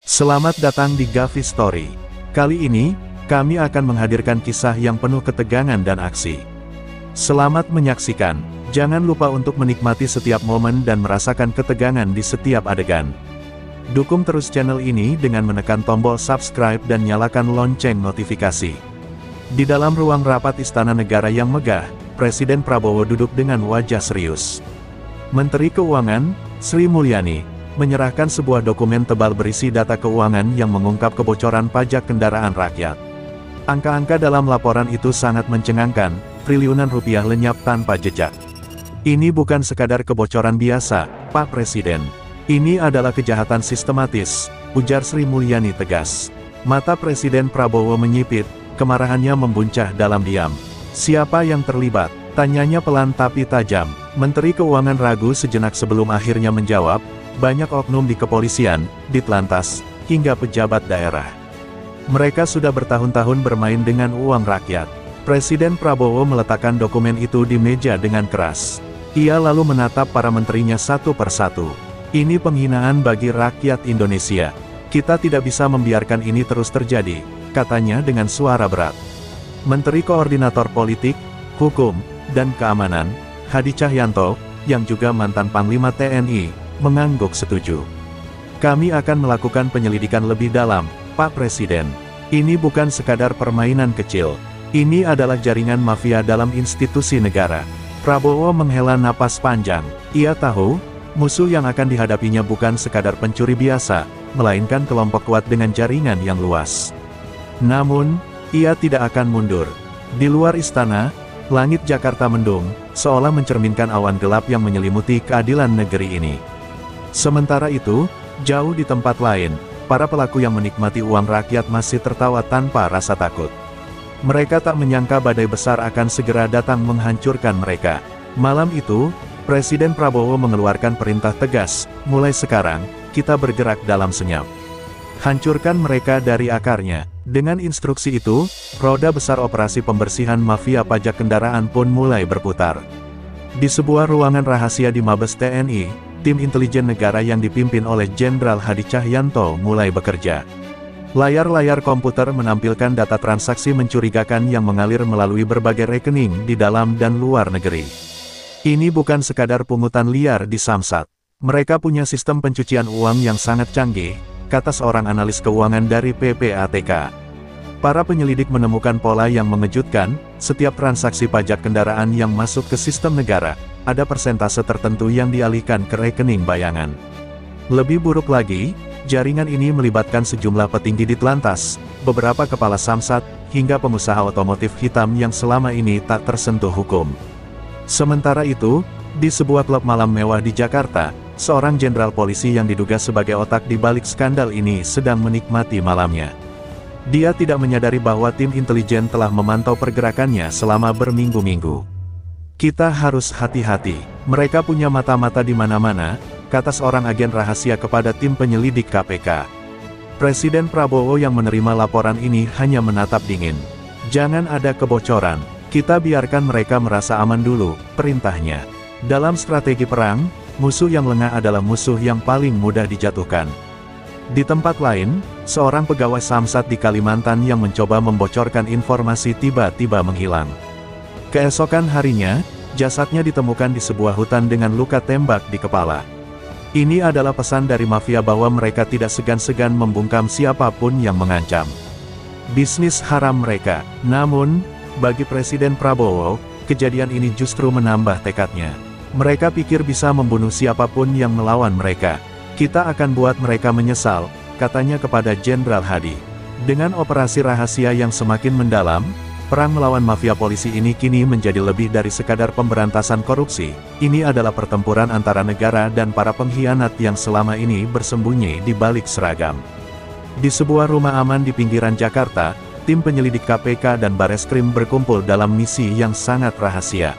Selamat datang di Gavi Story. Kali ini, kami akan menghadirkan kisah yang penuh ketegangan dan aksi. Selamat menyaksikan. Jangan lupa untuk menikmati setiap momen dan merasakan ketegangan di setiap adegan. Dukung terus channel ini dengan menekan tombol subscribe dan nyalakan lonceng notifikasi. Di dalam ruang rapat Istana Negara yang megah, Presiden Prabowo duduk dengan wajah serius. Menteri Keuangan, Sri Mulyani, menyerahkan sebuah dokumen tebal berisi data keuangan yang mengungkap kebocoran pajak kendaraan rakyat. Angka-angka dalam laporan itu sangat mencengangkan, triliunan rupiah lenyap tanpa jejak. Ini bukan sekadar kebocoran biasa, Pak Presiden. Ini adalah kejahatan sistematis, ujar Sri Mulyani tegas. Mata Presiden Prabowo menyipit, kemarahannya membuncah dalam diam. Siapa yang terlibat? Tanyanya pelan tapi tajam. Menteri Keuangan ragu sejenak sebelum akhirnya menjawab, banyak oknum di kepolisian, Ditlantas, hingga pejabat daerah. Mereka sudah bertahun-tahun bermain dengan uang rakyat. Presiden Prabowo meletakkan dokumen itu di meja dengan keras. Ia lalu menatap para menterinya satu persatu. Ini penghinaan bagi rakyat Indonesia. Kita tidak bisa membiarkan ini terus terjadi, katanya dengan suara berat. Menteri Koordinator Politik, Hukum, dan Keamanan, Hadi Cahyanto, yang juga mantan Panglima TNI, mengangguk setuju. Kami akan melakukan penyelidikan lebih dalam, Pak Presiden. Ini bukan sekadar permainan kecil. Ini adalah jaringan mafia dalam institusi negara. Prabowo menghela napas panjang. Ia tahu, musuh yang akan dihadapinya bukan sekadar pencuri biasa, melainkan kelompok kuat dengan jaringan yang luas. Namun, ia tidak akan mundur. Di luar istana, langit Jakarta mendung, seolah mencerminkan awan gelap yang menyelimuti keadilan negeri ini. Sementara itu, jauh di tempat lain, para pelaku yang menikmati uang rakyat masih tertawa tanpa rasa takut. Mereka tak menyangka badai besar akan segera datang menghancurkan mereka. Malam itu, Presiden Prabowo mengeluarkan perintah tegas, mulai sekarang, kita bergerak dalam senyap. Hancurkan mereka dari akarnya. Dengan instruksi itu, roda besar operasi pembersihan mafia pajak kendaraan pun mulai berputar. Di sebuah ruangan rahasia di Mabes TNI, tim intelijen negara yang dipimpin oleh Jenderal Hadi Cahyanto mulai bekerja. Layar-layar komputer menampilkan data transaksi mencurigakan yang mengalir melalui berbagai rekening di dalam dan luar negeri. Ini bukan sekadar pungutan liar di Samsat. Mereka punya sistem pencucian uang yang sangat canggih, kata seorang analis keuangan dari PPATK. Para penyelidik menemukan pola yang mengejutkan, setiap transaksi pajak kendaraan yang masuk ke sistem negara, ada persentase tertentu yang dialihkan ke rekening bayangan. Lebih buruk lagi, jaringan ini melibatkan sejumlah petinggi Ditlantas, beberapa kepala Samsat, hingga pengusaha otomotif hitam yang selama ini tak tersentuh hukum. Sementara itu, di sebuah klub malam mewah di Jakarta, seorang jenderal polisi yang diduga sebagai otak di balik skandal ini sedang menikmati malamnya. Dia tidak menyadari bahwa tim intelijen telah memantau pergerakannya selama berminggu-minggu. Kita harus hati-hati, mereka punya mata-mata di mana-mana, kata seorang agen rahasia kepada tim penyelidik KPK. Presiden Prabowo yang menerima laporan ini hanya menatap dingin. Jangan ada kebocoran, kita biarkan mereka merasa aman dulu, perintahnya. Dalam strategi perang, musuh yang lengah adalah musuh yang paling mudah dijatuhkan. Di tempat lain, seorang pegawai Samsat di Kalimantan yang mencoba membocorkan informasi tiba-tiba menghilang. Keesokan harinya, jasadnya ditemukan di sebuah hutan dengan luka tembak di kepala. Ini adalah pesan dari mafia bahwa mereka tidak segan-segan membungkam siapapun yang mengancam bisnis haram mereka. Namun, bagi Presiden Prabowo, kejadian ini justru menambah tekadnya. Mereka pikir bisa membunuh siapapun yang melawan mereka. Kita akan buat mereka menyesal, katanya kepada Jenderal Hadi. Dengan operasi rahasia yang semakin mendalam, perang melawan mafia polisi ini kini menjadi lebih dari sekadar pemberantasan korupsi. Ini adalah pertempuran antara negara dan para pengkhianat yang selama ini bersembunyi di balik seragam. Di sebuah rumah aman di pinggiran Jakarta, tim penyelidik KPK dan Bareskrim berkumpul dalam misi yang sangat rahasia.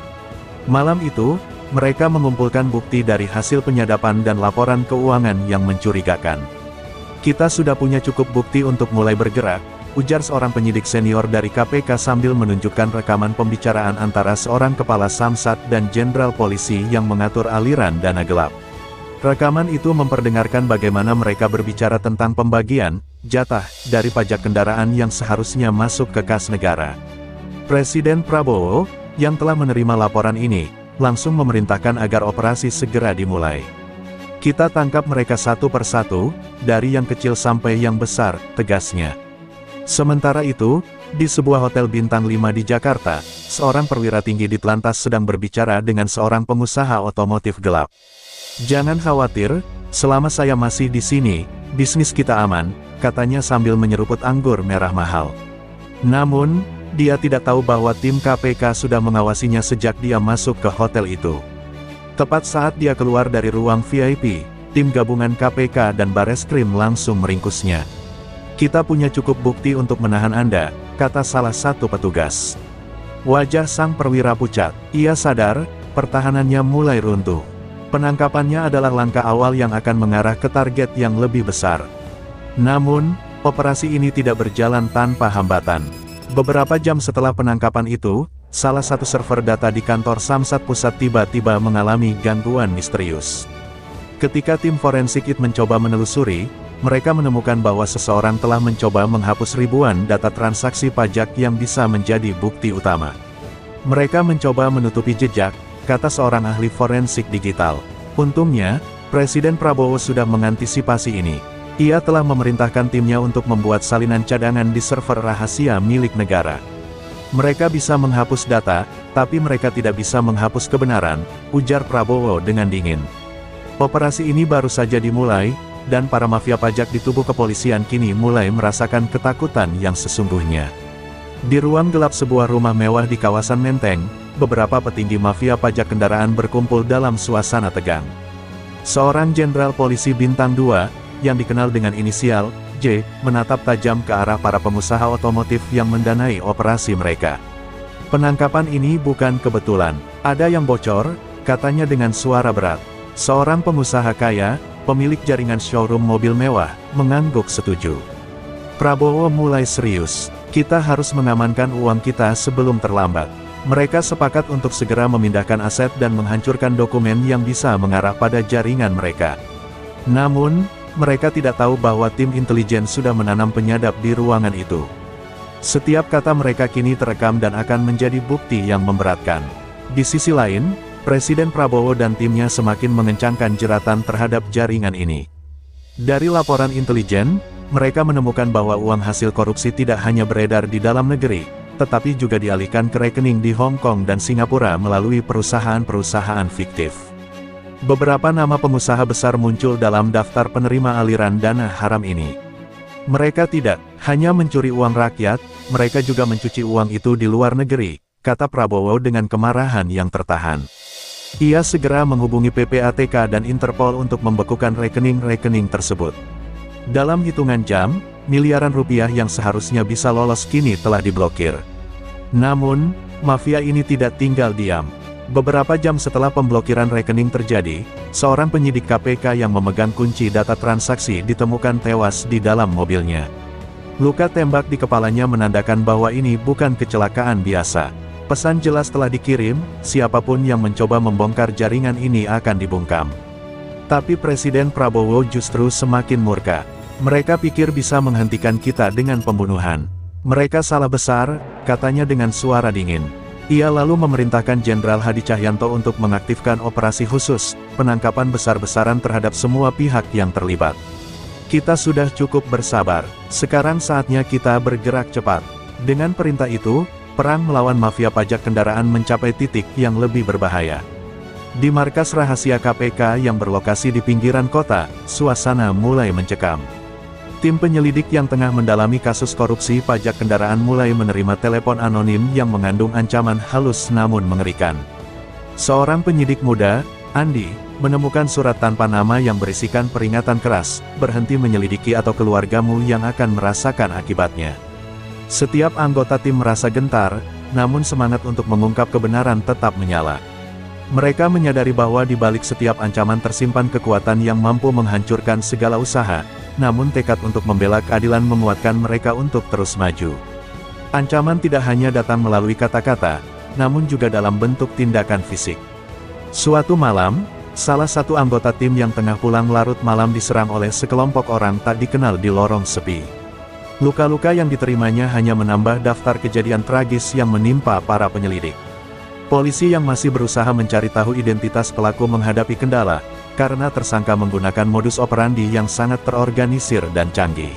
Malam itu, mereka mengumpulkan bukti dari hasil penyadapan dan laporan keuangan yang mencurigakan. Kita sudah punya cukup bukti untuk mulai bergerak, ujar seorang penyidik senior dari KPK sambil menunjukkan rekaman pembicaraan antara seorang kepala Samsat dan jenderal polisi yang mengatur aliran dana gelap. Rekaman itu memperdengarkan bagaimana mereka berbicara tentang pembagian jatah dari pajak kendaraan yang seharusnya masuk ke kas negara. Presiden Prabowo, yang telah menerima laporan ini, langsung memerintahkan agar operasi segera dimulai. Kita tangkap mereka satu persatu, dari yang kecil sampai yang besar, tegasnya. Sementara itu, di sebuah hotel bintang 5 di Jakarta, seorang perwira tinggi di Telantas sedang berbicara dengan seorang pengusaha otomotif gelap. "Jangan khawatir, selama saya masih di sini, bisnis kita aman," katanya sambil menyeruput anggur merah mahal. Namun, dia tidak tahu bahwa tim KPK sudah mengawasinya sejak dia masuk ke hotel itu. Tepat saat dia keluar dari ruang VIP, tim gabungan KPK dan Bareskrim langsung meringkusnya. "Kita punya cukup bukti untuk menahan Anda," kata salah satu petugas. Wajah sang perwira pucat. Ia sadar, pertahanannya mulai runtuh. Penangkapannya adalah langkah awal yang akan mengarah ke target yang lebih besar. Namun, operasi ini tidak berjalan tanpa hambatan. Beberapa jam setelah penangkapan itu, salah satu server data di kantor Samsat Pusat tiba-tiba mengalami gangguan misterius. Ketika tim forensik IT mencoba menelusuri, mereka menemukan bahwa seseorang telah mencoba menghapus ribuan data transaksi pajak yang bisa menjadi bukti utama. "Mereka mencoba menutupi jejak," kata seorang ahli forensik digital. Untungnya, Presiden Prabowo sudah mengantisipasi ini. Ia telah memerintahkan timnya untuk membuat salinan cadangan di server rahasia milik negara. "Mereka bisa menghapus data, tapi mereka tidak bisa menghapus kebenaran," ujar Prabowo dengan dingin. Operasi ini baru saja dimulai, dan para mafia pajak di tubuh kepolisian kini mulai merasakan ketakutan yang sesungguhnya. Di ruang gelap sebuah rumah mewah di kawasan Menteng, beberapa petinggi mafia pajak kendaraan berkumpul dalam suasana tegang. Seorang jenderal polisi bintang 2, yang dikenal dengan inisial J, menatap tajam ke arah para pengusaha otomotif yang mendanai operasi mereka. "Penangkapan ini bukan kebetulan. Ada yang bocor," katanya dengan suara berat. Seorang pengusaha kaya, pemilik jaringan showroom mobil mewah, mengangguk setuju. Prabowo mulai serius. "Kita harus mengamankan uang kita sebelum terlambat." Mereka sepakat untuk segera memindahkan aset dan menghancurkan dokumen yang bisa mengarah pada jaringan mereka. Namun, mereka tidak tahu bahwa tim intelijen sudah menanam penyadap di ruangan itu. Setiap kata mereka kini terekam dan akan menjadi bukti yang memberatkan. Di sisi lain, Presiden Prabowo dan timnya semakin mengencangkan jeratan terhadap jaringan ini. Dari laporan intelijen, mereka menemukan bahwa uang hasil korupsi tidak hanya beredar di dalam negeri, tetapi juga dialihkan ke rekening di Hong Kong dan Singapura melalui perusahaan-perusahaan fiktif. Beberapa nama pengusaha besar muncul dalam daftar penerima aliran dana haram ini. Mereka tidak hanya mencuri uang rakyat, mereka juga mencuci uang itu di luar negeri, kata Prabowo dengan kemarahan yang tertahan. Ia segera menghubungi PPATK dan Interpol untuk membekukan rekening-rekening tersebut. Dalam hitungan jam, miliaran rupiah yang seharusnya bisa lolos kini telah diblokir. Namun, mafia ini tidak tinggal diam. Beberapa jam setelah pemblokiran rekening terjadi, seorang penyidik KPK yang memegang kunci data transaksi ditemukan tewas di dalam mobilnya. Luka tembak di kepalanya menandakan bahwa ini bukan kecelakaan biasa. Pesan jelas telah dikirim, siapapun yang mencoba membongkar jaringan ini akan dibungkam. Tapi Presiden Prabowo justru semakin murka. "Mereka pikir bisa menghentikan kita dengan pembunuhan. Mereka salah besar," katanya dengan suara dingin. Ia lalu memerintahkan Jenderal Hadi Cahyanto untuk mengaktifkan operasi khusus, penangkapan besar-besaran terhadap semua pihak yang terlibat. "Kita sudah cukup bersabar, sekarang saatnya kita bergerak cepat." Dengan perintah itu, perang melawan mafia pajak kendaraan mencapai titik yang lebih berbahaya. Di markas rahasia KPK yang berlokasi di pinggiran kota, suasana mulai mencekam. Tim penyelidik yang tengah mendalami kasus korupsi pajak kendaraan mulai menerima telepon anonim yang mengandung ancaman halus namun mengerikan. Seorang penyidik muda, Andi, menemukan surat tanpa nama yang berisikan peringatan keras, "Berhenti menyelidiki atau keluargamu yang akan merasakan akibatnya." Setiap anggota tim merasa gentar, namun semangat untuk mengungkap kebenaran tetap menyala. Mereka menyadari bahwa di balik setiap ancaman tersimpan kekuatan yang mampu menghancurkan segala usaha, namun tekad untuk membela keadilan menguatkan mereka untuk terus maju. Ancaman tidak hanya datang melalui kata-kata, namun juga dalam bentuk tindakan fisik. Suatu malam, Salah satu anggota tim yang tengah pulang larut malam diserang oleh sekelompok orang tak dikenal di lorong sepi. Luka-luka yang diterimanya hanya menambah daftar kejadian tragis yang menimpa para penyelidik. Polisi yang masih berusaha mencari tahu identitas pelaku menghadapi kendala, karena tersangka menggunakan modus operandi yang sangat terorganisir dan canggih.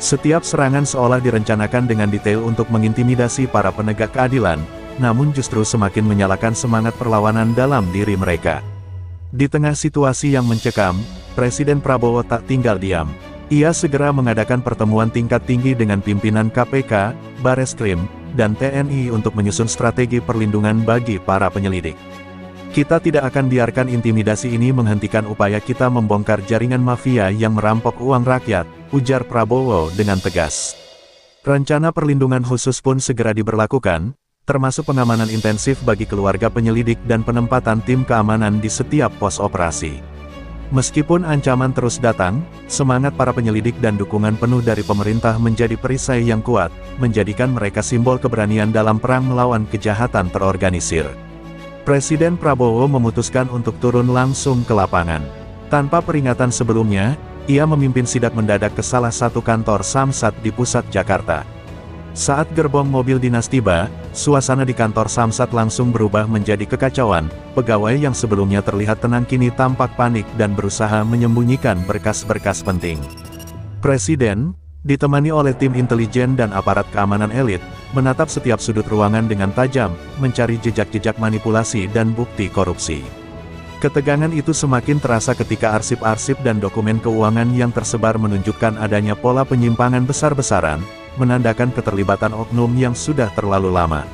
Setiap serangan seolah direncanakan dengan detail untuk mengintimidasi para penegak keadilan, namun justru semakin menyalakan semangat perlawanan dalam diri mereka. Di tengah situasi yang mencekam, Presiden Prabowo tak tinggal diam. Ia segera mengadakan pertemuan tingkat tinggi dengan pimpinan KPK, Bareskrim, dan TNI untuk menyusun strategi perlindungan bagi para penyelidik. Kita tidak akan biarkan intimidasi ini menghentikan upaya kita membongkar jaringan mafia yang merampok uang rakyat, ujar Prabowo dengan tegas. Rencana perlindungan khusus pun segera diberlakukan, termasuk pengamanan intensif bagi keluarga penyelidik dan penempatan tim keamanan di setiap pos operasi. Meskipun ancaman terus datang, semangat para penyelidik dan dukungan penuh dari pemerintah menjadi perisai yang kuat, menjadikan mereka simbol keberanian dalam perang melawan kejahatan terorganisir. Presiden Prabowo memutuskan untuk turun langsung ke lapangan. Tanpa peringatan sebelumnya, ia memimpin sidak mendadak ke salah satu kantor Samsat di pusat Jakarta. Saat gerbong mobil dinas tiba, suasana di kantor Samsat langsung berubah menjadi kekacauan. Pegawai yang sebelumnya terlihat tenang kini tampak panik dan berusaha menyembunyikan berkas-berkas penting. Presiden, ditemani oleh tim intelijen dan aparat keamanan elit, menatap setiap sudut ruangan dengan tajam, mencari jejak-jejak manipulasi dan bukti korupsi. Ketegangan itu semakin terasa ketika arsip-arsip dan dokumen keuangan yang tersebar menunjukkan adanya pola penyimpangan besar-besaran, menandakan keterlibatan oknum yang sudah terlalu lama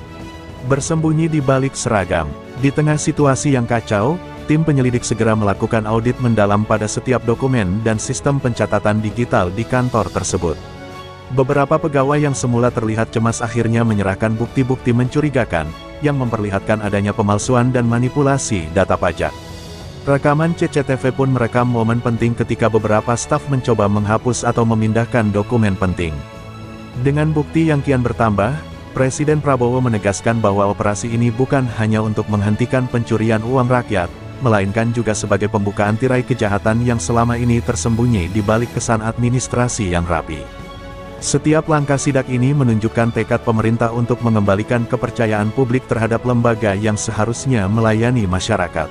bersembunyi di balik seragam. Di tengah situasi yang kacau, tim penyelidik segera melakukan audit mendalam pada setiap dokumen dan sistem pencatatan digital di kantor tersebut. Beberapa pegawai yang semula terlihat cemas akhirnya menyerahkan bukti-bukti mencurigakan, yang memperlihatkan adanya pemalsuan dan manipulasi data pajak. Rekaman CCTV pun merekam momen penting ketika beberapa staf mencoba menghapus atau memindahkan dokumen penting. Dengan bukti yang kian bertambah, Presiden Prabowo menegaskan bahwa operasi ini bukan hanya untuk menghentikan pencurian uang rakyat, melainkan juga sebagai pembukaan tirai kejahatan yang selama ini tersembunyi di balik kesan administrasi yang rapi. Setiap langkah sidak ini menunjukkan tekad pemerintah untuk mengembalikan kepercayaan publik terhadap lembaga yang seharusnya melayani masyarakat.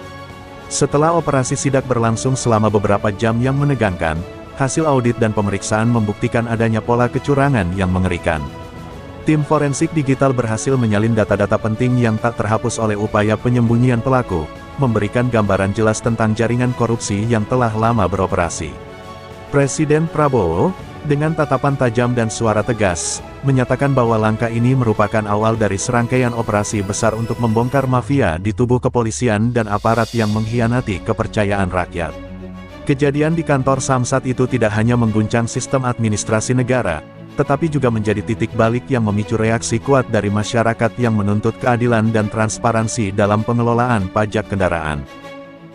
Setelah operasi sidak berlangsung selama beberapa jam yang menegangkan, hasil audit dan pemeriksaan membuktikan adanya pola kecurangan yang mengerikan. Tim forensik digital berhasil menyalin data-data penting yang tak terhapus oleh upaya penyembunyian pelaku, memberikan gambaran jelas tentang jaringan korupsi yang telah lama beroperasi. Presiden Prabowo, dengan tatapan tajam dan suara tegas, menyatakan bahwa langkah ini merupakan awal dari serangkaian operasi besar untuk membongkar mafia di tubuh kepolisian dan aparat yang mengkhianati kepercayaan rakyat. Kejadian di kantor Samsat itu tidak hanya mengguncang sistem administrasi negara, tetapi juga menjadi titik balik yang memicu reaksi kuat dari masyarakat yang menuntut keadilan dan transparansi dalam pengelolaan pajak kendaraan.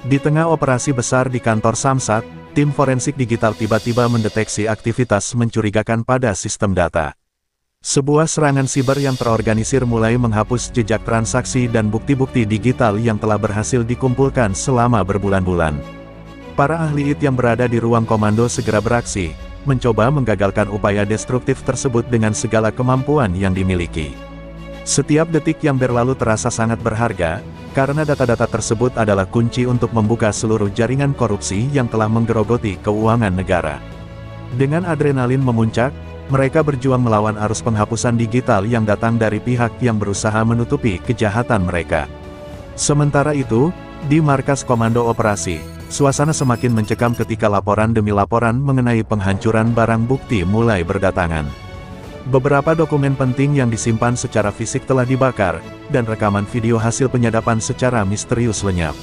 Di tengah operasi besar di kantor Samsat, tim forensik digital tiba-tiba mendeteksi aktivitas mencurigakan pada sistem data. Sebuah serangan siber yang terorganisir mulai menghapus jejak transaksi dan bukti-bukti digital yang telah berhasil dikumpulkan selama berbulan-bulan. Para ahli IT yang berada di ruang komando segera beraksi, mencoba menggagalkan upaya destruktif tersebut dengan segala kemampuan yang dimiliki. Setiap detik yang berlalu terasa sangat berharga, karena data-data tersebut adalah kunci untuk membuka seluruh jaringan korupsi yang telah menggerogoti keuangan negara. Dengan adrenalin memuncak, mereka berjuang melawan arus penghapusan digital yang datang dari pihak yang berusaha menutupi kejahatan mereka. Sementara itu, di markas komando operasi, suasana semakin mencekam ketika laporan demi laporan mengenai penghancuran barang bukti mulai berdatangan. Beberapa dokumen penting yang disimpan secara fisik telah dibakar, dan rekaman video hasil penyadapan secara misterius lenyap.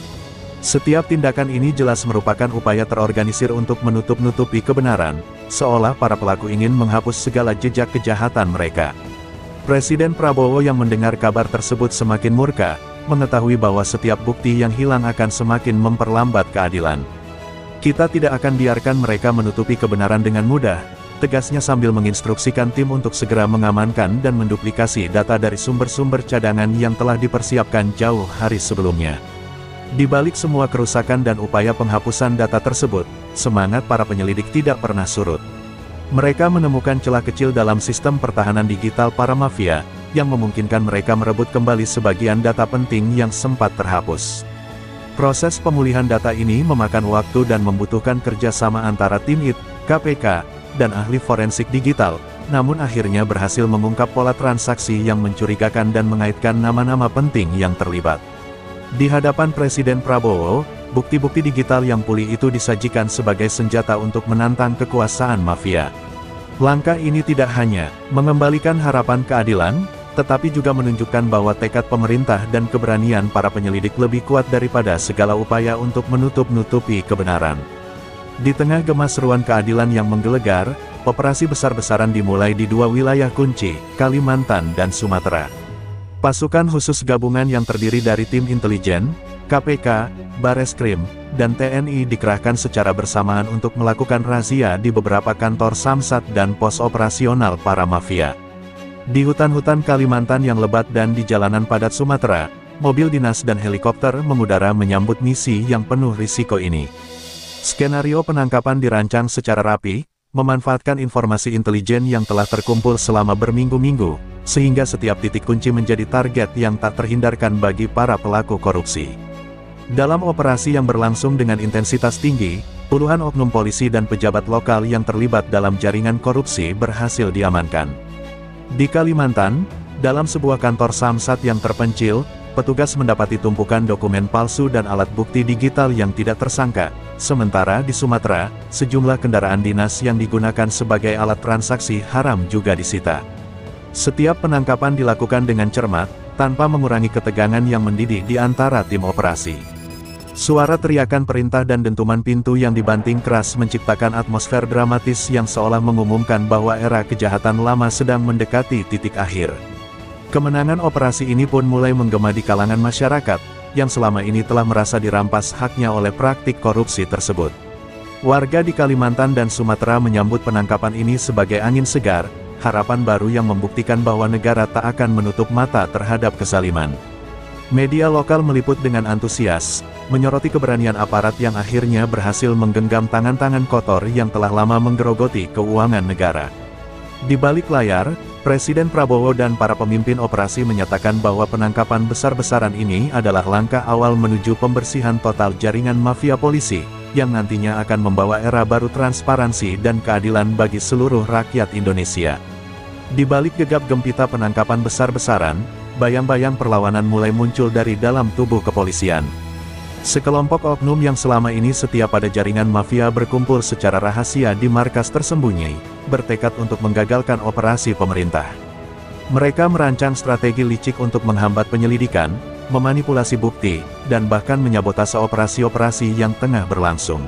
Setiap tindakan ini jelas merupakan upaya terorganisir untuk menutup-nutupi kebenaran, seolah para pelaku ingin menghapus segala jejak kejahatan mereka. Presiden Prabowo yang mendengar kabar tersebut semakin murka, mengetahui bahwa setiap bukti yang hilang akan semakin memperlambat keadilan. Kita tidak akan biarkan mereka menutupi kebenaran dengan mudah, tegasnya sambil menginstruksikan tim untuk segera mengamankan dan menduplikasi data dari sumber-sumber cadangan yang telah dipersiapkan jauh hari sebelumnya. Di balik semua kerusakan dan upaya penghapusan data tersebut, semangat para penyelidik tidak pernah surut. Mereka menemukan celah kecil dalam sistem pertahanan digital para mafia, yang memungkinkan mereka merebut kembali sebagian data penting yang sempat terhapus. Proses pemulihan data ini memakan waktu dan membutuhkan kerjasama antara tim IT, KPK, dan ahli forensik digital, namun akhirnya berhasil mengungkap pola transaksi yang mencurigakan dan mengaitkan nama-nama penting yang terlibat. Di hadapan Presiden Prabowo, bukti-bukti digital yang pulih itu disajikan sebagai senjata untuk menantang kekuasaan mafia. Langkah ini tidak hanya mengembalikan harapan keadilan, tetapi juga menunjukkan bahwa tekad pemerintah dan keberanian para penyelidik lebih kuat daripada segala upaya untuk menutup-nutupi kebenaran. Di tengah gemas-seruan keadilan yang menggelegar, operasi besar-besaran dimulai di dua wilayah kunci, Kalimantan dan Sumatera. Pasukan khusus gabungan yang terdiri dari tim intelijen, KPK, Bareskrim, dan TNI dikerahkan secara bersamaan untuk melakukan razia di beberapa kantor samsat dan pos operasional para mafia. Di hutan-hutan Kalimantan yang lebat dan di jalanan padat Sumatera, mobil dinas dan helikopter mengudara menyambut misi yang penuh risiko ini. Skenario penangkapan dirancang secara rapi, memanfaatkan informasi intelijen yang telah terkumpul selama berminggu-minggu, sehingga setiap titik kunci menjadi target yang tak terhindarkan bagi para pelaku korupsi. Dalam operasi yang berlangsung dengan intensitas tinggi, puluhan oknum polisi dan pejabat lokal yang terlibat dalam jaringan korupsi berhasil diamankan. Di Kalimantan, dalam sebuah kantor samsat yang terpencil, petugas mendapati tumpukan dokumen palsu dan alat bukti digital yang tidak tersangka. Sementara di Sumatera, sejumlah kendaraan dinas yang digunakan sebagai alat transaksi haram juga disita. Setiap penangkapan dilakukan dengan cermat, tanpa mengurangi ketegangan yang mendidih di antara tim operasi. Suara teriakan perintah dan dentuman pintu yang dibanting keras menciptakan atmosfer dramatis yang seolah mengumumkan bahwa era kejahatan lama sedang mendekati titik akhir. Kemenangan operasi ini pun mulai menggema di kalangan masyarakat, yang selama ini telah merasa dirampas haknya oleh praktik korupsi tersebut. Warga di Kalimantan dan Sumatera menyambut penangkapan ini sebagai angin segar, harapan baru yang membuktikan bahwa negara tak akan menutup mata terhadap kezaliman. Media lokal meliput dengan antusias, menyoroti keberanian aparat yang akhirnya berhasil menggenggam tangan-tangan kotor yang telah lama menggerogoti keuangan negara. Di balik layar, Presiden Prabowo dan para pemimpin operasi menyatakan bahwa penangkapan besar-besaran ini adalah langkah awal menuju pembersihan total jaringan mafia polisi, yang nantinya akan membawa era baru transparansi dan keadilan bagi seluruh rakyat Indonesia. Di balik gegap gempita penangkapan besar-besaran, bayang-bayang perlawanan mulai muncul dari dalam tubuh kepolisian. Sekelompok oknum yang selama ini setia pada jaringan mafia berkumpul secara rahasia di markas tersembunyi, bertekad untuk menggagalkan operasi pemerintah. Mereka merancang strategi licik untuk menghambat penyelidikan, memanipulasi bukti, dan bahkan menyabotase operasi-operasi yang tengah berlangsung.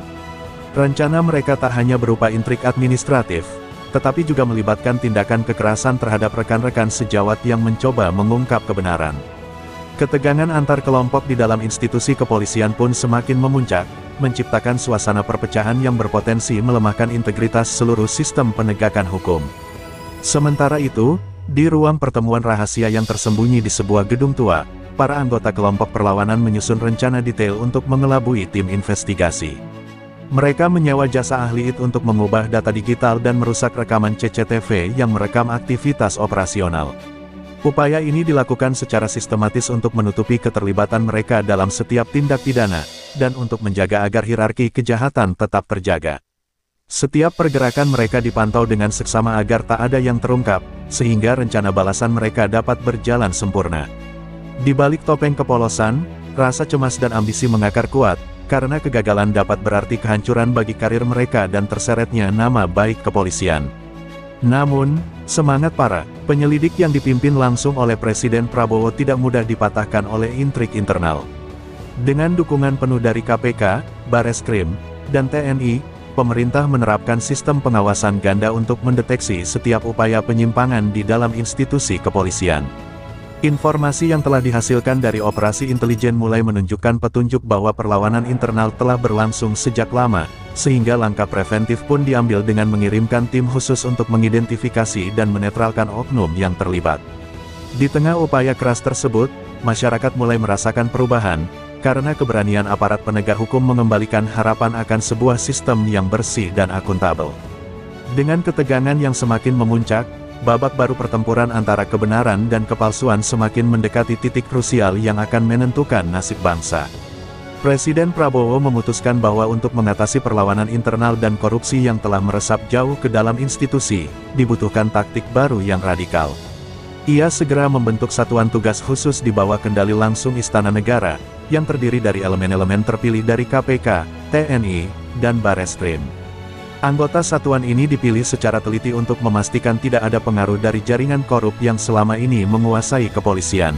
Rencana mereka tak hanya berupa intrik administratif, tetapi juga melibatkan tindakan kekerasan terhadap rekan-rekan sejawat yang mencoba mengungkap kebenaran. Ketegangan antar kelompok di dalam institusi kepolisian pun semakin memuncak, menciptakan suasana perpecahan yang berpotensi melemahkan integritas seluruh sistem penegakan hukum. Sementara itu, di ruang pertemuan rahasia yang tersembunyi di sebuah gedung tua, para anggota kelompok perlawanan menyusun rencana detail untuk mengelabui tim investigasi. Mereka menyewa jasa ahli IT untuk mengubah data digital dan merusak rekaman CCTV yang merekam aktivitas operasional. Upaya ini dilakukan secara sistematis untuk menutupi keterlibatan mereka dalam setiap tindak pidana, dan untuk menjaga agar hierarki kejahatan tetap terjaga. Setiap pergerakan mereka dipantau dengan seksama agar tak ada yang terungkap, sehingga rencana balasan mereka dapat berjalan sempurna. Di balik topeng kepolosan, rasa cemas dan ambisi mengakar kuat, karena kegagalan dapat berarti kehancuran bagi karir mereka dan terseretnya nama baik kepolisian. Namun, semangat para penyelidik yang dipimpin langsung oleh Presiden Prabowo tidak mudah dipatahkan oleh intrik internal. Dengan dukungan penuh dari KPK, Bareskrim, dan TNI, pemerintah menerapkan sistem pengawasan ganda untuk mendeteksi setiap upaya penyimpangan di dalam institusi kepolisian. Informasi yang telah dihasilkan dari operasi intelijen mulai menunjukkan petunjuk bahwa perlawanan internal telah berlangsung sejak lama, sehingga langkah preventif pun diambil dengan mengirimkan tim khusus untuk mengidentifikasi dan menetralkan oknum yang terlibat. Di tengah upaya keras tersebut, masyarakat mulai merasakan perubahan, karena keberanian aparat penegak hukum mengembalikan harapan akan sebuah sistem yang bersih dan akuntabel. Dengan ketegangan yang semakin memuncak, babak baru pertempuran antara kebenaran dan kepalsuan semakin mendekati titik krusial yang akan menentukan nasib bangsa. Presiden Prabowo memutuskan bahwa untuk mengatasi perlawanan internal dan korupsi yang telah meresap jauh ke dalam institusi, dibutuhkan taktik baru yang radikal. Ia segera membentuk satuan tugas khusus di bawah kendali langsung Istana Negara, yang terdiri dari elemen-elemen terpilih dari KPK, TNI, dan Bareskrim. Anggota satuan ini dipilih secara teliti untuk memastikan tidak ada pengaruh dari jaringan korup yang selama ini menguasai kepolisian.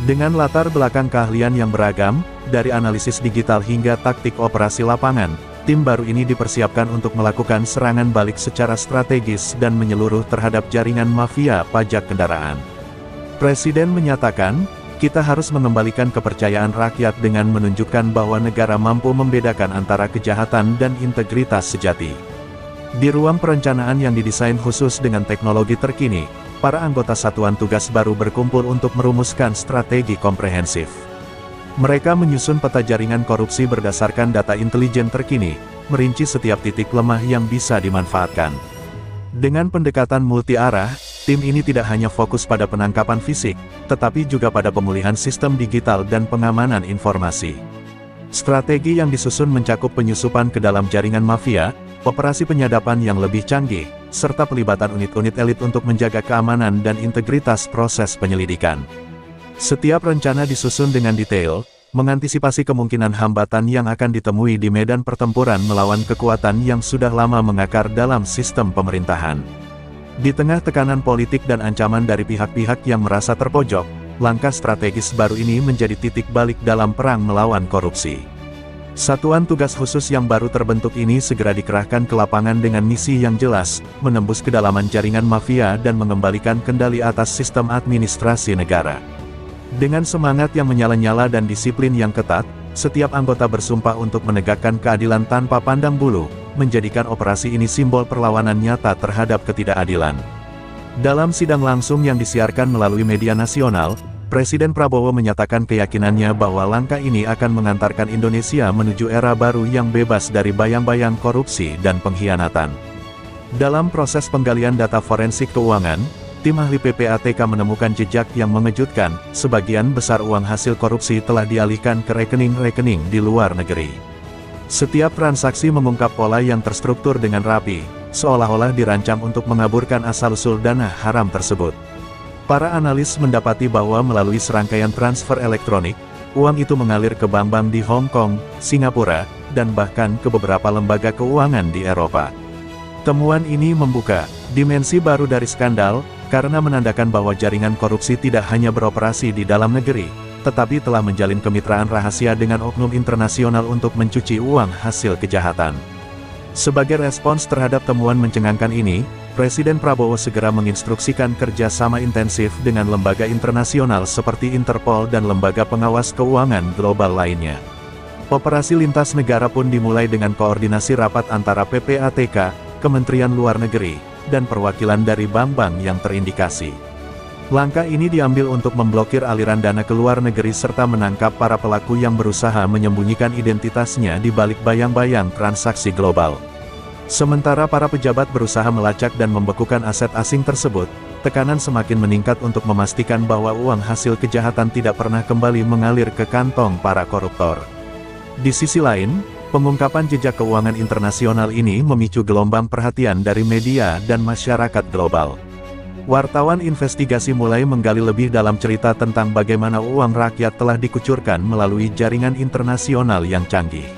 Dengan latar belakang keahlian yang beragam, dari analisis digital hingga taktik operasi lapangan, tim baru ini dipersiapkan untuk melakukan serangan balik secara strategis dan menyeluruh terhadap jaringan mafia pajak kendaraan. Presiden menyatakan, kita harus mengembalikan kepercayaan rakyat dengan menunjukkan bahwa negara mampu membedakan antara kejahatan dan integritas sejati. Di ruang perencanaan yang didesain khusus dengan teknologi terkini, para anggota satuan tugas baru berkumpul untuk merumuskan strategi komprehensif. Mereka menyusun peta jaringan korupsi berdasarkan data intelijen terkini, merinci setiap titik lemah yang bisa dimanfaatkan. Dengan pendekatan multi-arah, tim ini tidak hanya fokus pada penangkapan fisik, tetapi juga pada pemulihan sistem digital dan pengamanan informasi. Strategi yang disusun mencakup penyusupan ke dalam jaringan mafia, operasi penyadapan yang lebih canggih, serta pelibatan unit-unit elit untuk menjaga keamanan dan integritas proses penyelidikan. Setiap rencana disusun dengan detail, mengantisipasi kemungkinan hambatan yang akan ditemui di medan pertempuran melawan kekuatan yang sudah lama mengakar dalam sistem pemerintahan. Di tengah tekanan politik dan ancaman dari pihak-pihak yang merasa terpojok, langkah strategis baru ini menjadi titik balik dalam perang melawan korupsi. Satuan tugas khusus yang baru terbentuk ini segera dikerahkan ke lapangan dengan misi yang jelas, menembus kedalaman jaringan mafia dan mengembalikan kendali atas sistem administrasi negara. Dengan semangat yang menyala-nyala dan disiplin yang ketat, setiap anggota bersumpah untuk menegakkan keadilan tanpa pandang bulu, menjadikan operasi ini simbol perlawanan nyata terhadap ketidakadilan. Dalam sidang langsung yang disiarkan melalui media nasional, Presiden Prabowo menyatakan keyakinannya bahwa langkah ini akan mengantarkan Indonesia menuju era baru yang bebas dari bayang-bayang korupsi dan pengkhianatan. Dalam proses penggalian data forensik keuangan, tim ahli PPATK menemukan jejak yang mengejutkan, sebagian besar uang hasil korupsi telah dialihkan ke rekening-rekening di luar negeri. Setiap transaksi mengungkap pola yang terstruktur dengan rapi, seolah-olah dirancang untuk mengaburkan asal-usul dana haram tersebut. Para analis mendapati bahwa melalui serangkaian transfer elektronik, uang itu mengalir ke bank-bank di Hong Kong, Singapura, dan bahkan ke beberapa lembaga keuangan di Eropa. Temuan ini membuka dimensi baru dari skandal, karena menandakan bahwa jaringan korupsi tidak hanya beroperasi di dalam negeri, tetapi telah menjalin kemitraan rahasia dengan oknum internasional untuk mencuci uang hasil kejahatan. Sebagai respons terhadap temuan mencengangkan ini, Presiden Prabowo segera menginstruksikan kerja sama intensif dengan lembaga internasional seperti Interpol dan lembaga pengawas keuangan global lainnya. Operasi lintas negara pun dimulai dengan koordinasi rapat antara PPATK, Kementerian Luar Negeri, dan perwakilan dari bank-bank yang terindikasi. Langkah ini diambil untuk memblokir aliran dana ke luar negeri serta menangkap para pelaku yang berusaha menyembunyikan identitasnya di balik bayang-bayang transaksi global. Sementara para pejabat berusaha melacak dan membekukan aset asing tersebut, tekanan semakin meningkat untuk memastikan bahwa uang hasil kejahatan tidak pernah kembali mengalir ke kantong para koruptor. Di sisi lain, pengungkapan jejak keuangan internasional ini memicu gelombang perhatian dari media dan masyarakat global. Wartawan investigasi mulai menggali lebih dalam cerita tentang bagaimana uang rakyat telah dikucurkan melalui jaringan internasional yang canggih.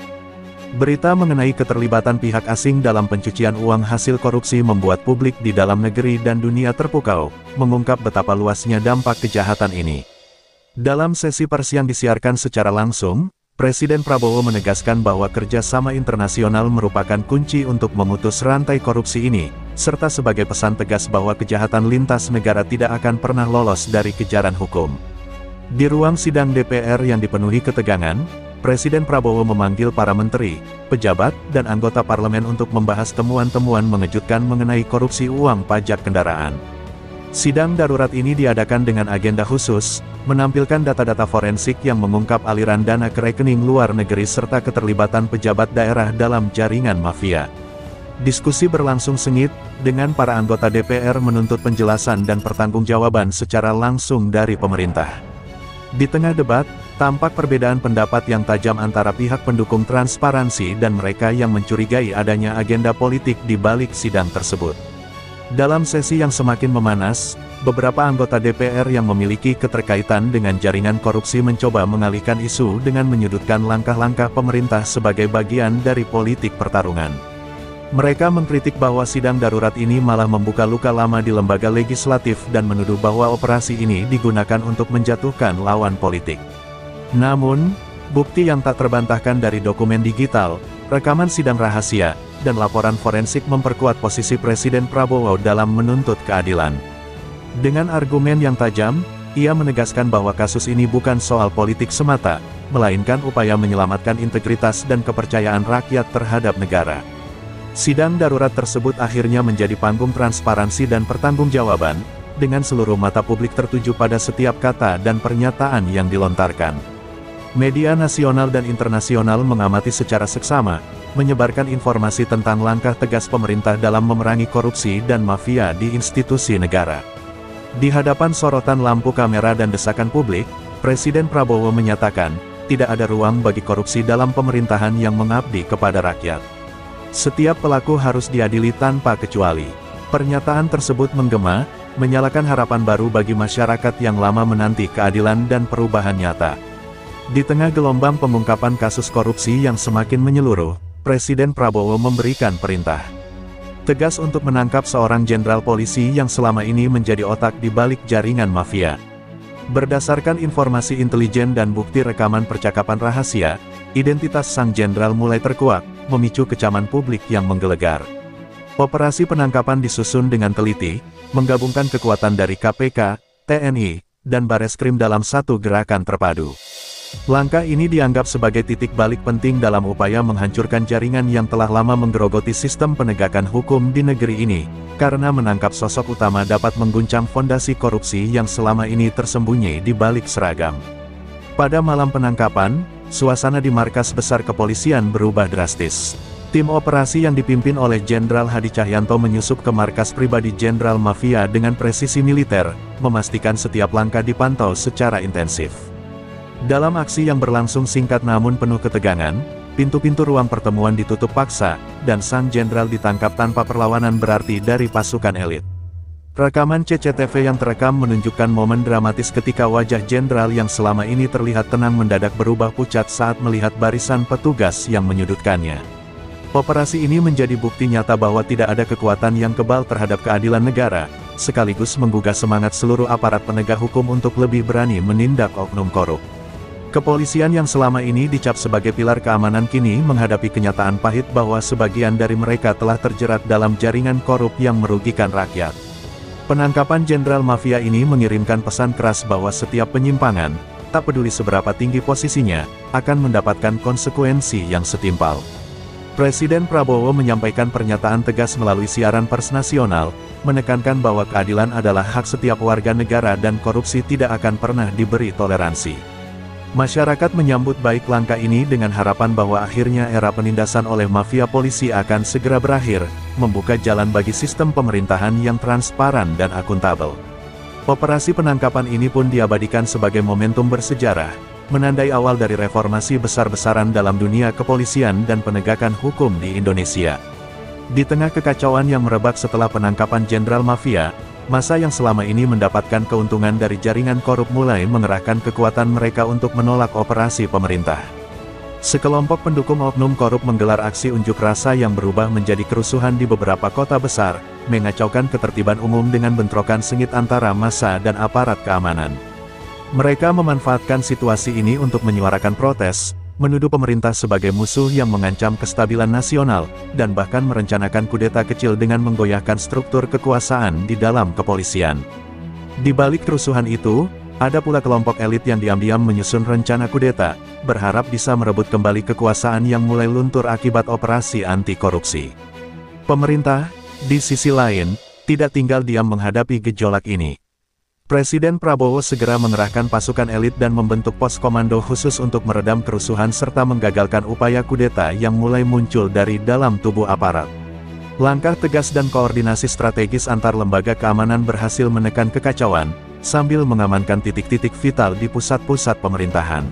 Berita mengenai keterlibatan pihak asing dalam pencucian uang hasil korupsi membuat publik di dalam negeri dan dunia terpukau, mengungkap betapa luasnya dampak kejahatan ini. Dalam sesi pers yang disiarkan secara langsung, Presiden Prabowo menegaskan bahwa kerjasama internasional merupakan kunci untuk memutus rantai korupsi ini, serta sebagai pesan tegas bahwa kejahatan lintas negara tidak akan pernah lolos dari kejaran hukum. Di ruang sidang DPR yang dipenuhi ketegangan, Presiden Prabowo memanggil para menteri, pejabat, dan anggota parlemen untuk membahas temuan-temuan mengejutkan mengenai korupsi uang pajak kendaraan. Sidang darurat ini diadakan dengan agenda khusus, menampilkan data-data forensik yang mengungkap aliran dana ke rekening luar negeri serta keterlibatan pejabat daerah dalam jaringan mafia. Diskusi berlangsung sengit, dengan para anggota DPR menuntut penjelasan dan pertanggungjawaban secara langsung dari pemerintah. Di tengah debat, tampak perbedaan pendapat yang tajam antara pihak pendukung transparansi dan mereka yang mencurigai adanya agenda politik di balik sidang tersebut. Dalam sesi yang semakin memanas, beberapa anggota DPR yang memiliki keterkaitan dengan jaringan korupsi mencoba mengalihkan isu dengan menyudutkan langkah-langkah pemerintah sebagai bagian dari politik pertarungan. Mereka mengkritik bahwa sidang darurat ini malah membuka luka lama di lembaga legislatif dan menuduh bahwa operasi ini digunakan untuk menjatuhkan lawan politik. Namun, bukti yang tak terbantahkan dari dokumen digital, rekaman sidang rahasia, dan laporan forensik memperkuat posisi Presiden Prabowo dalam menuntut keadilan. Dengan argumen yang tajam, ia menegaskan bahwa kasus ini bukan soal politik semata, melainkan upaya menyelamatkan integritas dan kepercayaan rakyat terhadap negara. Sidang darurat tersebut akhirnya menjadi panggung transparansi dan pertanggungjawaban, dengan seluruh mata publik tertuju pada setiap kata dan pernyataan yang dilontarkan. Media nasional dan internasional mengamati secara seksama, menyebarkan informasi tentang langkah tegas pemerintah dalam memerangi korupsi dan mafia di institusi negara. Di hadapan sorotan lampu kamera dan desakan publik, Presiden Prabowo menyatakan, tidak ada ruang bagi korupsi dalam pemerintahan yang mengabdi kepada rakyat. Setiap pelaku harus diadili tanpa kecuali. Pernyataan tersebut menggema, menyalakan harapan baru bagi masyarakat yang lama menanti keadilan dan perubahan nyata. Di tengah gelombang pengungkapan kasus korupsi yang semakin menyeluruh, Presiden Prabowo memberikan perintah tegas untuk menangkap seorang jenderal polisi yang selama ini menjadi otak di balik jaringan mafia. Berdasarkan informasi intelijen dan bukti rekaman percakapan rahasia, identitas sang jenderal mulai terkuak, memicu kecaman publik yang menggelegar. Operasi penangkapan disusun dengan teliti, menggabungkan kekuatan dari KPK, TNI, dan Bareskrim dalam satu gerakan terpadu. Langkah ini dianggap sebagai titik balik penting dalam upaya menghancurkan jaringan yang telah lama menggerogoti sistem penegakan hukum di negeri ini, karena menangkap sosok utama dapat mengguncang fondasi korupsi yang selama ini tersembunyi di balik seragam. Pada malam penangkapan, suasana di markas besar kepolisian berubah drastis. Tim operasi yang dipimpin oleh Jenderal Hadi Cahyanto menyusup ke markas pribadi Jenderal Mafia dengan presisi militer, memastikan setiap langkah dipantau secara intensif. Dalam aksi yang berlangsung singkat namun penuh ketegangan, pintu-pintu ruang pertemuan ditutup paksa, dan sang jenderal ditangkap tanpa perlawanan berarti dari pasukan elit. Rekaman CCTV yang terekam menunjukkan momen dramatis ketika wajah jenderal yang selama ini terlihat tenang mendadak berubah pucat saat melihat barisan petugas yang menyudutkannya. Operasi ini menjadi bukti nyata bahwa tidak ada kekuatan yang kebal terhadap keadilan negara, sekaligus menggugah semangat seluruh aparat penegak hukum untuk lebih berani menindak oknum korup. Kepolisian yang selama ini dicap sebagai pilar keamanan kini menghadapi kenyataan pahit bahwa sebagian dari mereka telah terjerat dalam jaringan korup yang merugikan rakyat. Penangkapan jenderal mafia ini mengirimkan pesan keras bahwa setiap penyimpangan, tak peduli seberapa tinggi posisinya, akan mendapatkan konsekuensi yang setimpal. Presiden Prabowo menyampaikan pernyataan tegas melalui siaran pers nasional, menekankan bahwa keadilan adalah hak setiap warga negara dan korupsi tidak akan pernah diberi toleransi. Masyarakat menyambut baik langkah ini dengan harapan bahwa akhirnya era penindasan oleh mafia polisi akan segera berakhir, membuka jalan bagi sistem pemerintahan yang transparan dan akuntabel. Operasi penangkapan ini pun diabadikan sebagai momentum bersejarah, menandai awal dari reformasi besar-besaran dalam dunia kepolisian dan penegakan hukum di Indonesia. Di tengah kekacauan yang merebak setelah penangkapan jenderal mafia, massa yang selama ini mendapatkan keuntungan dari jaringan korup mulai mengerahkan kekuatan mereka untuk menolak operasi pemerintah. Sekelompok pendukung oknum korup menggelar aksi unjuk rasa yang berubah menjadi kerusuhan di beberapa kota besar, mengacaukan ketertiban umum dengan bentrokan sengit antara massa dan aparat keamanan. Mereka memanfaatkan situasi ini untuk menyuarakan protes, menuduh pemerintah sebagai musuh yang mengancam kestabilan nasional, dan bahkan merencanakan kudeta kecil dengan menggoyahkan struktur kekuasaan di dalam kepolisian. Di balik kerusuhan itu, ada pula kelompok elit yang diam-diam menyusun rencana kudeta, berharap bisa merebut kembali kekuasaan yang mulai luntur akibat operasi anti-korupsi. Pemerintah, di sisi lain, tidak tinggal diam menghadapi gejolak ini. Presiden Prabowo segera mengerahkan pasukan elit dan membentuk pos komando khusus untuk meredam kerusuhan serta menggagalkan upaya kudeta yang mulai muncul dari dalam tubuh aparat. Langkah tegas dan koordinasi strategis antar lembaga keamanan berhasil menekan kekacauan, sambil mengamankan titik-titik vital di pusat-pusat pemerintahan.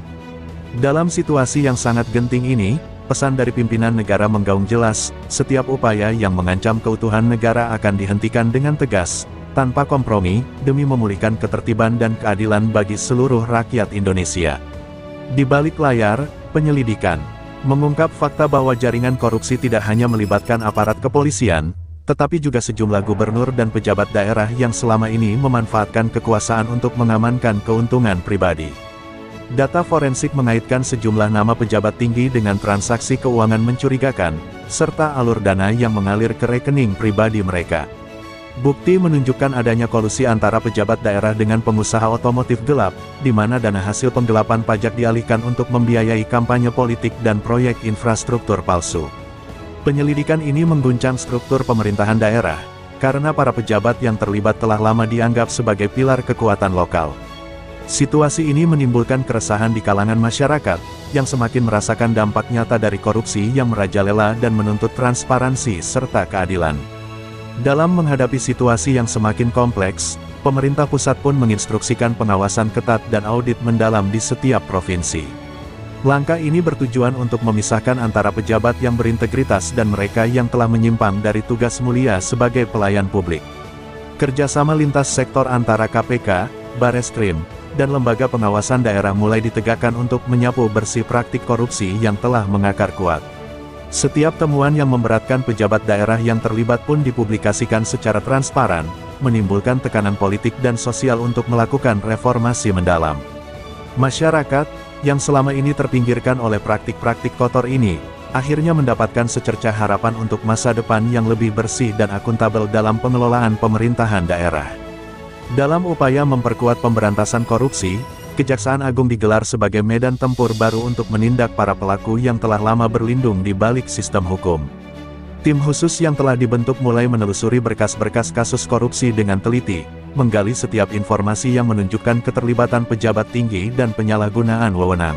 Dalam situasi yang sangat genting ini, pesan dari pimpinan negara menggaung jelas, setiap upaya yang mengancam keutuhan negara akan dihentikan dengan tegas, tanpa kompromi, demi memulihkan ketertiban dan keadilan bagi seluruh rakyat Indonesia. Di balik layar, penyelidikan mengungkap fakta bahwa jaringan korupsi tidak hanya melibatkan aparat kepolisian, tetapi juga sejumlah gubernur dan pejabat daerah yang selama ini memanfaatkan kekuasaan untuk mengamankan keuntungan pribadi. Data forensik mengaitkan sejumlah nama pejabat tinggi dengan transaksi keuangan mencurigakan, serta alur dana yang mengalir ke rekening pribadi mereka. Bukti menunjukkan adanya kolusi antara pejabat daerah dengan pengusaha otomotif gelap, di mana dana hasil penggelapan pajak dialihkan untuk membiayai kampanye politik dan proyek infrastruktur palsu. Penyelidikan ini mengguncang struktur pemerintahan daerah, karena para pejabat yang terlibat telah lama dianggap sebagai pilar kekuatan lokal. Situasi ini menimbulkan keresahan di kalangan masyarakat, yang semakin merasakan dampak nyata dari korupsi yang merajalela dan menuntut transparansi serta keadilan. Dalam menghadapi situasi yang semakin kompleks, pemerintah pusat pun menginstruksikan pengawasan ketat dan audit mendalam di setiap provinsi. Langkah ini bertujuan untuk memisahkan antara pejabat yang berintegritas dan mereka yang telah menyimpang dari tugas mulia sebagai pelayan publik. Kerjasama lintas sektor antara KPK, Bareskrim, dan lembaga pengawasan daerah mulai ditegakkan untuk menyapu bersih praktik korupsi yang telah mengakar kuat. Setiap temuan yang memberatkan pejabat daerah yang terlibat pun dipublikasikan secara transparan, menimbulkan tekanan politik dan sosial untuk melakukan reformasi mendalam. Masyarakat, yang selama ini terpinggirkan oleh praktik-praktik kotor ini, akhirnya mendapatkan secercah harapan untuk masa depan yang lebih bersih dan akuntabel dalam pengelolaan pemerintahan daerah. Dalam upaya memperkuat pemberantasan korupsi, Kejaksaan Agung digelar sebagai medan tempur baru untuk menindak para pelaku yang telah lama berlindung di balik sistem hukum. Tim khusus yang telah dibentuk mulai menelusuri berkas-berkas kasus korupsi dengan teliti, menggali setiap informasi yang menunjukkan keterlibatan pejabat tinggi dan penyalahgunaan wewenang.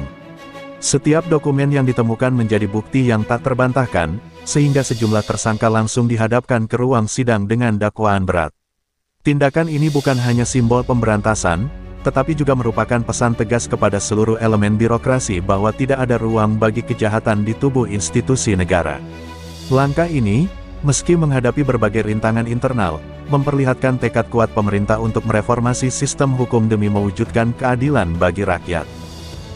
Setiap dokumen yang ditemukan menjadi bukti yang tak terbantahkan, sehingga sejumlah tersangka langsung dihadapkan ke ruang sidang dengan dakwaan berat. Tindakan ini bukan hanya simbol pemberantasan, tetapi juga merupakan pesan tegas kepada seluruh elemen birokrasi bahwa tidak ada ruang bagi kejahatan di tubuh institusi negara. Langkah ini, meski menghadapi berbagai rintangan internal, memperlihatkan tekad kuat pemerintah untuk mereformasi sistem hukum demi mewujudkan keadilan bagi rakyat.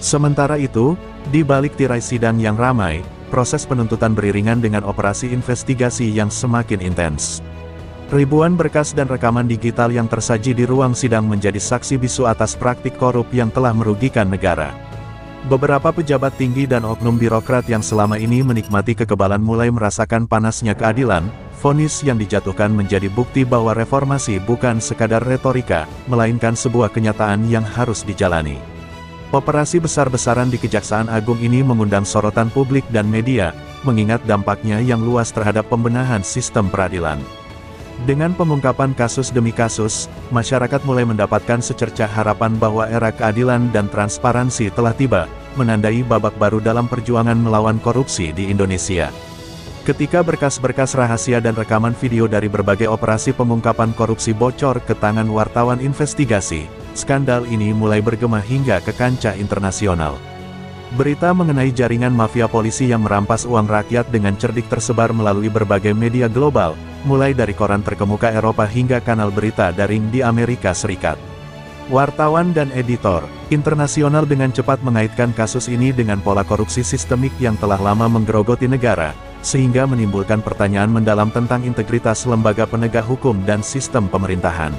Sementara itu, di balik tirai sidang yang ramai, proses penuntutan beriringan dengan operasi investigasi yang semakin intens. Ribuan berkas dan rekaman digital yang tersaji di ruang sidang menjadi saksi bisu atas praktik korup yang telah merugikan negara. Beberapa pejabat tinggi dan oknum birokrat yang selama ini menikmati kekebalan mulai merasakan panasnya keadilan. Vonis yang dijatuhkan menjadi bukti bahwa reformasi bukan sekadar retorika, melainkan sebuah kenyataan yang harus dijalani. Operasi besar-besaran di Kejaksaan Agung ini mengundang sorotan publik dan media, mengingat dampaknya yang luas terhadap pembenahan sistem peradilan. Dengan pengungkapan kasus demi kasus, masyarakat mulai mendapatkan secercah harapan bahwa era keadilan dan transparansi telah tiba, menandai babak baru dalam perjuangan melawan korupsi di Indonesia. Ketika berkas-berkas rahasia dan rekaman video dari berbagai operasi pengungkapan korupsi bocor ke tangan wartawan investigasi, skandal ini mulai bergema hingga ke kancah internasional. Berita mengenai jaringan mafia polisi yang merampas uang rakyat dengan cerdik tersebar melalui berbagai media global, mulai dari koran terkemuka Eropa hingga kanal berita daring di Amerika Serikat. Wartawan dan editor internasional dengan cepat mengaitkan kasus ini dengan pola korupsi sistemik yang telah lama menggerogoti negara, sehingga menimbulkan pertanyaan mendalam tentang integritas lembaga penegak hukum dan sistem pemerintahan.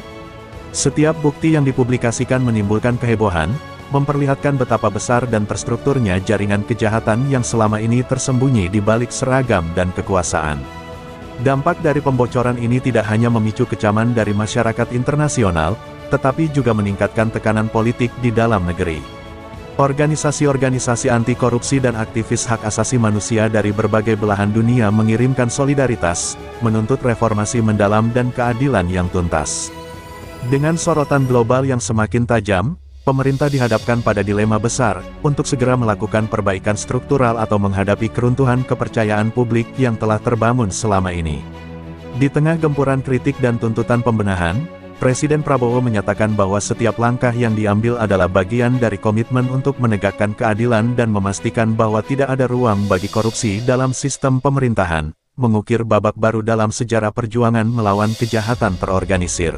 Setiap bukti yang dipublikasikan menimbulkan kehebohan, memperlihatkan betapa besar dan terstrukturnya jaringan kejahatan yang selama ini tersembunyi di balik seragam dan kekuasaan. Dampak dari pembocoran ini tidak hanya memicu kecaman dari masyarakat internasional, tetapi juga meningkatkan tekanan politik di dalam negeri. Organisasi-organisasi anti korupsi dan aktivis hak asasi manusia dari berbagai belahan dunia mengirimkan solidaritas, menuntut reformasi mendalam dan keadilan yang tuntas. Dengan sorotan global yang semakin tajam, pemerintah dihadapkan pada dilema besar, untuk segera melakukan perbaikan struktural atau menghadapi keruntuhan kepercayaan publik yang telah terbangun selama ini. Di tengah gempuran kritik dan tuntutan pembenahan, Presiden Prabowo menyatakan bahwa setiap langkah yang diambil adalah bagian dari komitmen untuk menegakkan keadilan dan memastikan bahwa tidak ada ruang bagi korupsi dalam sistem pemerintahan, mengukir babak baru dalam sejarah perjuangan melawan kejahatan terorganisir.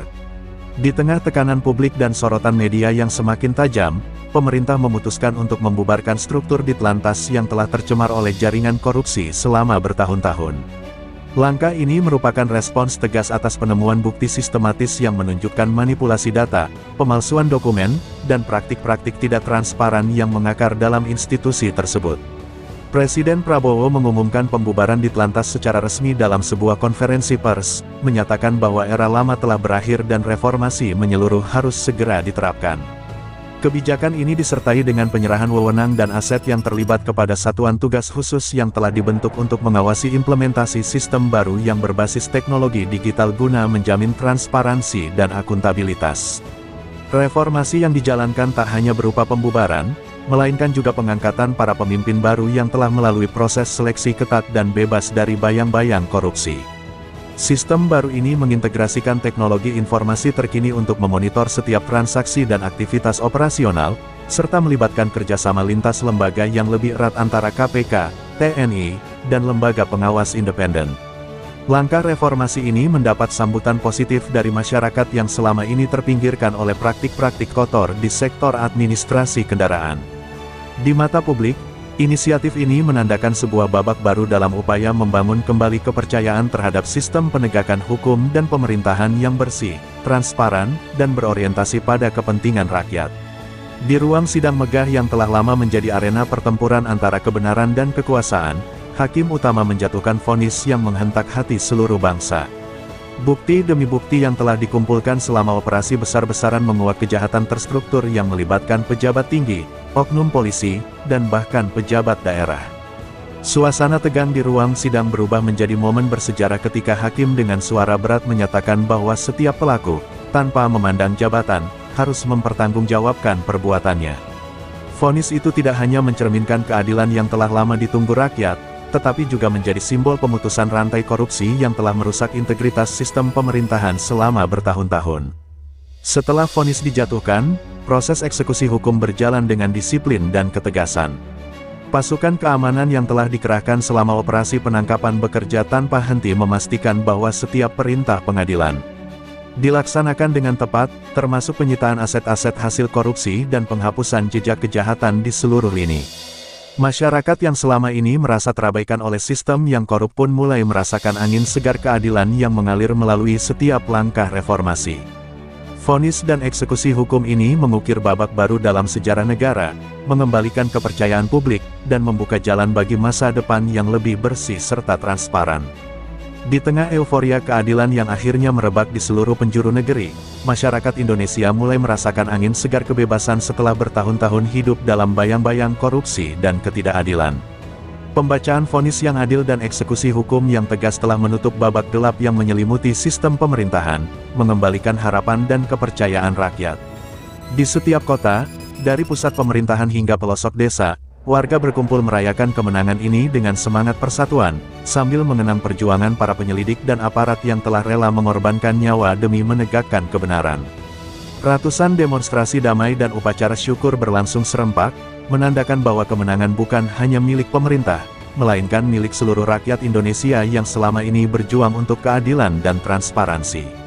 Di tengah tekanan publik dan sorotan media yang semakin tajam, pemerintah memutuskan untuk membubarkan struktur Ditlantas yang telah tercemar oleh jaringan korupsi selama bertahun-tahun. Langkah ini merupakan respons tegas atas penemuan bukti sistematis yang menunjukkan manipulasi data, pemalsuan dokumen, dan praktik-praktik tidak transparan yang mengakar dalam institusi tersebut. Presiden Prabowo mengumumkan pembubaran Ditlantas secara resmi dalam sebuah konferensi pers, menyatakan bahwa era lama telah berakhir dan reformasi menyeluruh harus segera diterapkan. Kebijakan ini disertai dengan penyerahan wewenang dan aset yang terlibat kepada satuan tugas khusus yang telah dibentuk untuk mengawasi implementasi sistem baru yang berbasis teknologi digital guna menjamin transparansi dan akuntabilitas. Reformasi yang dijalankan tak hanya berupa pembubaran, melainkan juga pengangkatan para pemimpin baru yang telah melalui proses seleksi ketat dan bebas dari bayang-bayang korupsi. Sistem baru ini mengintegrasikan teknologi informasi terkini untuk memonitor setiap transaksi dan aktivitas operasional, serta melibatkan kerjasama lintas lembaga yang lebih erat antara KPK, TNI, dan lembaga pengawas independen. Langkah reformasi ini mendapat sambutan positif dari masyarakat yang selama ini terpinggirkan oleh praktik-praktik kotor di sektor administrasi kendaraan. Di mata publik, inisiatif ini menandakan sebuah babak baru dalam upaya membangun kembali kepercayaan terhadap sistem penegakan hukum dan pemerintahan yang bersih, transparan, dan berorientasi pada kepentingan rakyat. Di ruang sidang megah yang telah lama menjadi arena pertempuran antara kebenaran dan kekuasaan, hakim utama menjatuhkan vonis yang menghentak hati seluruh bangsa. Bukti demi bukti yang telah dikumpulkan selama operasi besar-besaran menguak kejahatan terstruktur yang melibatkan pejabat tinggi, oknum polisi, dan bahkan pejabat daerah. Suasana tegang di ruang sidang berubah menjadi momen bersejarah ketika hakim dengan suara berat menyatakan bahwa setiap pelaku, tanpa memandang jabatan, harus mempertanggungjawabkan perbuatannya. Vonis itu tidak hanya mencerminkan keadilan yang telah lama ditunggu rakyat, tetapi juga menjadi simbol pemutusan rantai korupsi yang telah merusak integritas sistem pemerintahan selama bertahun-tahun. Setelah vonis dijatuhkan, proses eksekusi hukum berjalan dengan disiplin dan ketegasan. Pasukan keamanan yang telah dikerahkan selama operasi penangkapan bekerja tanpa henti memastikan bahwa setiap perintah pengadilan dilaksanakan dengan tepat, termasuk penyitaan aset-aset hasil korupsi dan penghapusan jejak kejahatan di seluruh lini. Masyarakat yang selama ini merasa terabaikan oleh sistem yang korup pun mulai merasakan angin segar keadilan yang mengalir melalui setiap langkah reformasi. Vonis dan eksekusi hukum ini mengukir babak baru dalam sejarah negara, mengembalikan kepercayaan publik, dan membuka jalan bagi masa depan yang lebih bersih serta transparan. Di tengah euforia keadilan yang akhirnya merebak di seluruh penjuru negeri, masyarakat Indonesia mulai merasakan angin segar kebebasan setelah bertahun-tahun hidup dalam bayang-bayang korupsi dan ketidakadilan. Pembacaan vonis yang adil dan eksekusi hukum yang tegas telah menutup babak gelap yang menyelimuti sistem pemerintahan, mengembalikan harapan dan kepercayaan rakyat. Di setiap kota, dari pusat pemerintahan hingga pelosok desa, warga berkumpul merayakan kemenangan ini dengan semangat persatuan, sambil mengenang perjuangan para penyelidik dan aparat yang telah rela mengorbankan nyawa demi menegakkan kebenaran. Ratusan demonstrasi damai dan upacara syukur berlangsung serempak, menandakan bahwa kemenangan bukan hanya milik pemerintah, melainkan milik seluruh rakyat Indonesia yang selama ini berjuang untuk keadilan dan transparansi.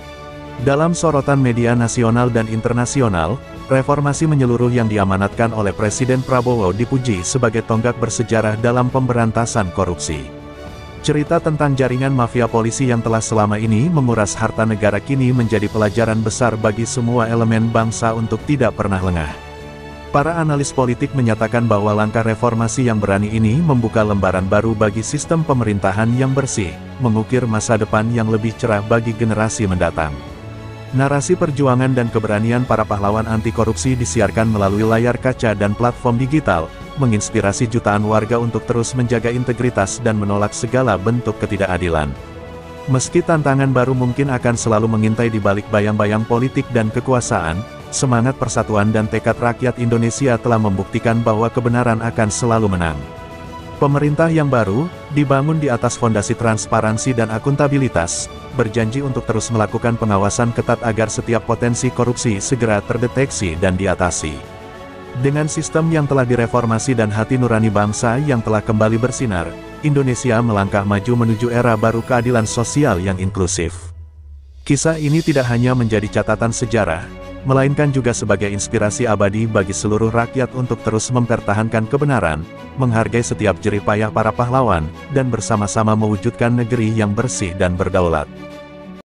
Dalam sorotan media nasional dan internasional, reformasi menyeluruh yang diamanatkan oleh Presiden Prabowo dipuji sebagai tonggak bersejarah dalam pemberantasan korupsi. Cerita tentang jaringan mafia polisi yang telah selama ini menguras harta negara kini menjadi pelajaran besar bagi semua elemen bangsa untuk tidak pernah lengah. Para analis politik menyatakan bahwa langkah reformasi yang berani ini membuka lembaran baru bagi sistem pemerintahan yang bersih, mengukir masa depan yang lebih cerah bagi generasi mendatang. Narasi perjuangan dan keberanian para pahlawan anti korupsi disiarkan melalui layar kaca dan platform digital, menginspirasi jutaan warga untuk terus menjaga integritas dan menolak segala bentuk ketidakadilan. Meski tantangan baru mungkin akan selalu mengintai di balik bayang-bayang politik dan kekuasaan, semangat persatuan dan tekad rakyat Indonesia telah membuktikan bahwa kebenaran akan selalu menang. Pemerintah yang baru, dibangun di atas fondasi transparansi dan akuntabilitas, berjanji untuk terus melakukan pengawasan ketat agar setiap potensi korupsi segera terdeteksi dan diatasi. Dengan sistem yang telah direformasi dan hati nurani bangsa yang telah kembali bersinar, Indonesia melangkah maju menuju era baru keadilan sosial yang inklusif. Kisah ini tidak hanya menjadi catatan sejarah, melainkan juga sebagai inspirasi abadi bagi seluruh rakyat untuk terus mempertahankan kebenaran, menghargai setiap jerih payah para pahlawan, dan bersama-sama mewujudkan negeri yang bersih dan berdaulat.